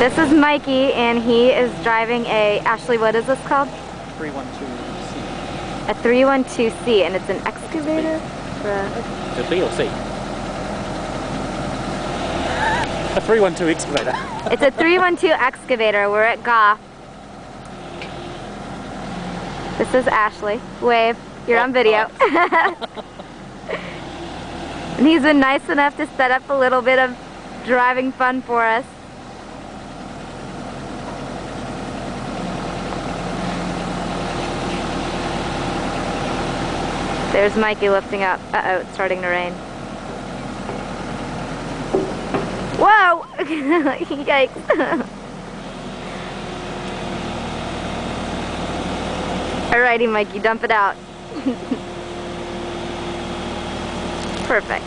This is Mikey, and he is driving a, Ashley, what is this called? 312C. A 312C, and it's an excavator? It's a B or C? A 312 excavator. It's a 312 excavator. We're at Gough. This is Ashley. Wave. You're on video. And he's been nice enough to set up a little bit of driving fun for us. There's Mikey lifting up. Uh-oh, it's starting to rain. Whoa! Yikes. Alrighty, Mikey, dump it out. Perfect.